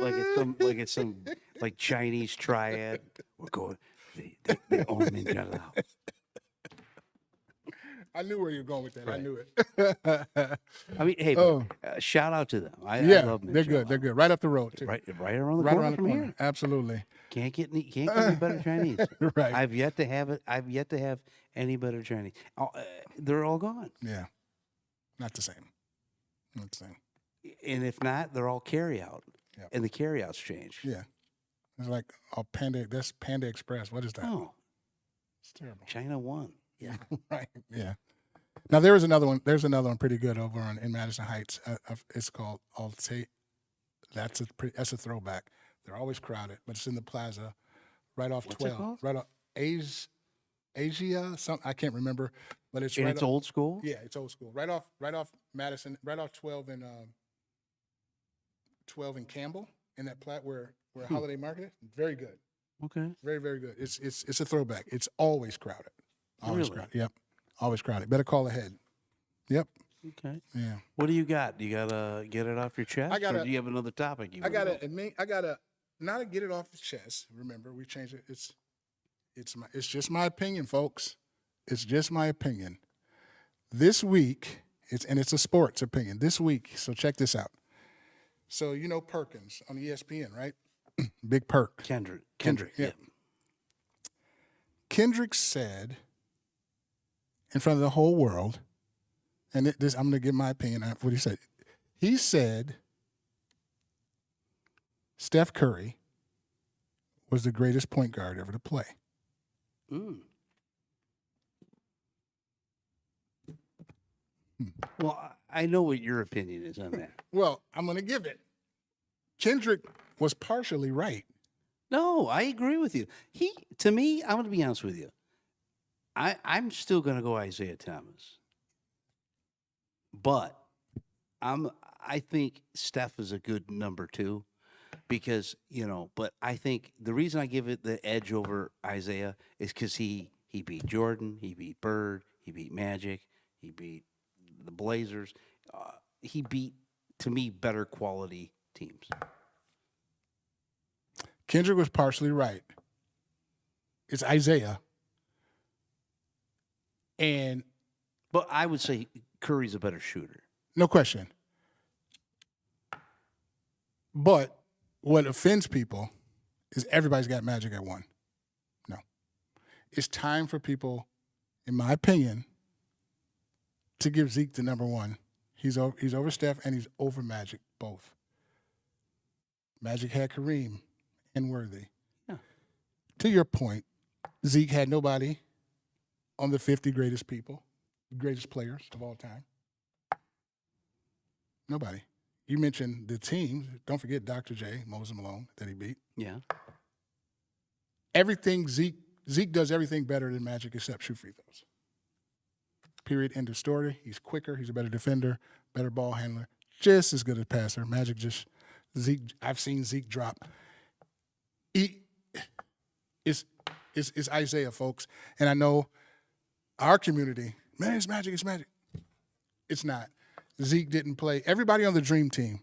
it's some like Chinese triad. We're going. They own Minjan Lao. I knew where you were going with that. I knew it. I mean, hey, shout out to them. I Yeah, love they're Minjan good. Lao. They're good. Right up the road, too. Right around the Right corner around the from corner. here. Absolutely. Can't get any better Chinese. Right. I've yet to have it. I've yet to have any better Chinese. They're all gone. Yeah. Not the same. Not the same. And if not, they're all carry out. Yep. And the carry outs change. Yeah. It's like that's Panda Express. What is that? Oh, It's terrible. China won. Yeah. Right. Yeah. Now there's another one. There's another one pretty good over in Madison Heights. It's called Alte. That's a throwback. They're always crowded, but it's in the plaza, right off What's it 12. called? Right off A's Asia, I can't remember, but it's And right it's off, old school? Yeah, it's old school. Right off Madison, right off 12 and 12 and Campbell in that plat where Holiday Market is. Very good. Okay. Very, very good. It's a throwback. It's always crowded. Always Really? crowded. Yep. Always crowded. Better call ahead. Yep. Okay. Yeah. What do you got? You gotta get it off your chest, I gotta- or do you have another topic? I gotta not to get it off the chest. Remember, we changed it. It's just my opinion, folks. It's just my opinion. This week, it's a sports opinion. This week, so check this out. So you know Perkins on ESPN, right? Big Perk. Kendrick. Yeah. Kendrick said in front of the whole world, and I'm going to give my opinion on what he said. He said Steph Curry was the greatest point guard ever to play. Well, I know what your opinion is on that. Well, I'm going to give it. Kendrick was partially right. No, I agree with you. To me, I'm going to be honest with you. I'm still going to go Isaiah Thomas, but I think Steph is a good number 2 because But I think the reason I give it the edge over Isaiah is because he beat Jordan, he beat Bird, he beat Magic, he beat the Blazers. He beat, to me, better quality teams. Kendrick was partially right. It's Isaiah. But I would say Curry's a better shooter. No question. But what offends people is everybody's got Magic at 1. No. It's time for people, in my opinion, to give Zeke the number 1. He's over Steph and he's over Magic, both. Magic had Kareem and Worthy. Yeah. To your point, Zeke had nobody on the 50 greatest players of all time. Nobody. You mentioned the teams. Don't forget Dr. J, Moses Malone, that he beat. Yeah. Everything Zeke does everything better than Magic except shoot free throws. Period. End of story. He's quicker. He's a better defender, better ball handler, just as good a passer. Magic I've seen Zeke drop. It's Isaiah, folks. And I know our community, man, it's Magic. It's not. Zeke didn't play. Everybody on the Dream Team,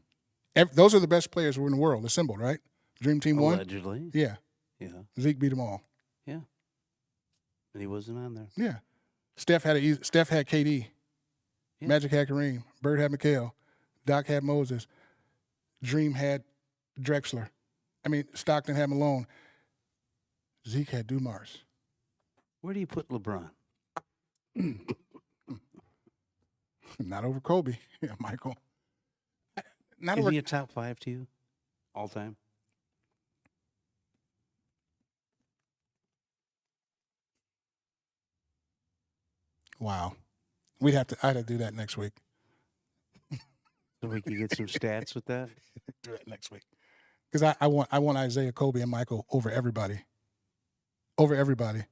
those are the best players in the world assembled, right? Dream Team won? Allegedly. Yeah. Yeah. Zeke beat them all. Yeah. And he wasn't on there. Yeah. Steph had KD. Yeah. Magic had Kareem. Bird had McHale. Doc had Moses. Dream had Drexler. Stockton had Malone. Zeke had Dumars. Where do you put LeBron? Not over Kobe. Yeah, Michael. Not Is over. he a top 5 to you all time? Wow. I'd have to do that next week. So we can get some stats with that? Do that next week. Because I want Isaiah, Kobe, and Michael over everybody. Over everybody.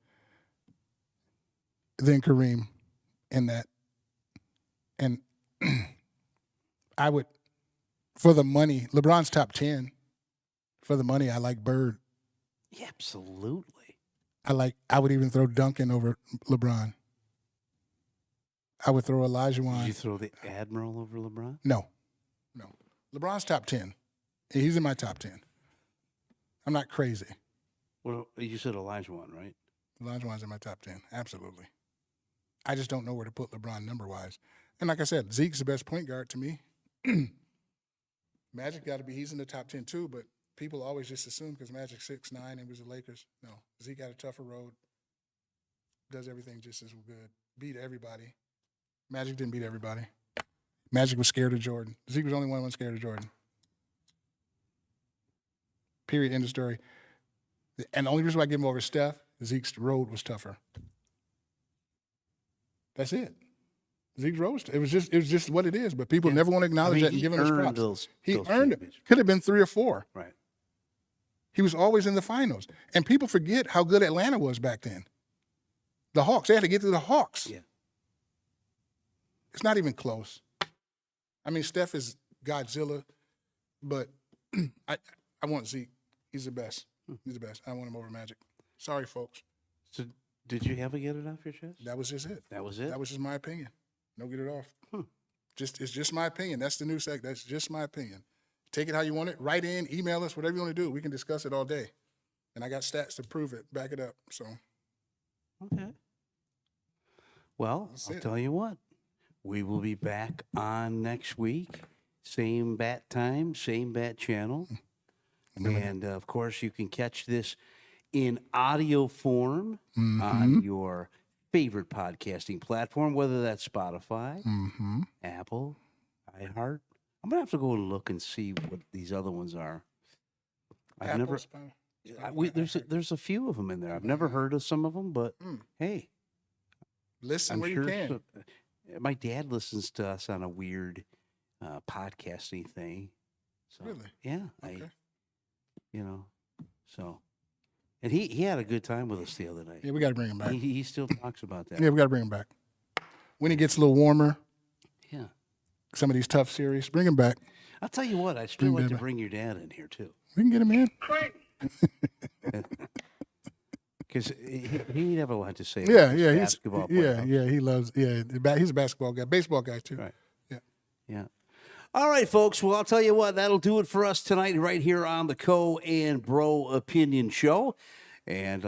Then Kareem in that. And I would, for the money, LeBron's top 10. For the money, I like Bird. Yeah, absolutely. I would even throw Duncan over LeBron. I would throw Olajuwon. Did you throw the Admiral over LeBron? No. LeBron's top 10. He's in my top 10. I'm not crazy. Well, you said Olajuwon, right? Olajuwon's in my top 10. Absolutely. I just don't know where to put LeBron number-wise. And like I said, Zeke's the best point guard to me. Magic he's in the top 10 too, but people always just assume because Magic's 6'9" and was the Lakers. No, Zeke got a tougher road. Does everything just as good. Beat everybody. Magic didn't beat everybody. Magic was scared of Jordan. Zeke was the only one scared of Jordan. Period. End of story. And the only reason why I give him over Steph, Zeke's road was tougher. That's it. Zeke's road. It was just what it is. But people never want to acknowledge that and give him his props. He earned it. Could have been 3 or 4. Right. He was always in the finals. And people forget how good Atlanta was back then. The Hawks. They had to get through the Hawks. Yeah. It's not even close. I mean, Steph is Godzilla, but I want Zeke. He's the best. He's the best. I want him over Magic. Sorry, folks. So did you ever get it off your chest? That was just it. That was it? That was just my opinion. No, get it off. It's just my opinion. That's the new sec. That's just my opinion. Take it how you want it. Write in, email us, whatever you want to do. We can discuss it all day. And I got stats to prove it, back it up. So Okay. Well, I'll tell you what. We will be back on next week. Same bat time, same bat channel. And, of course, you can catch this in audio form on your favorite podcasting platform, whether that's Spotify, Apple, iHeart. I'm going to have to go look and see what these other ones are. I've never. There's a few of them in there. I've never heard of some of them, but hey, listen I'm where sure you can. my dad listens to us on a weird podcasting thing. So, Really? Yeah. Okay. And he had a good time with us the other night. Yeah, we got to bring him back. He still talks about that. Yeah, we got to bring him back. When it gets a little warmer, Yeah. some of these tough series, bring him back. I'll tell you what, I'd still like to back. bring your dad in here too. We can get him in. Because he'd have a lot to say Yeah, about yeah, this basketball player. he loves. Yeah, he's a basketball guy, baseball guy too. Right. Yeah. Yeah. All right, folks. Well, I'll tell you what, that'll do it for us tonight right here on the Co and Bro Opinion Show. And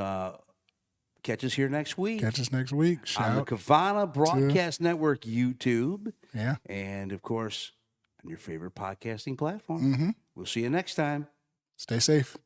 catch us here next week. Catch us next week. On the Shout. Kavana Broadcast Network YouTube. Yeah. And, of course, on your favorite podcasting platform. We'll see you next time. Stay safe.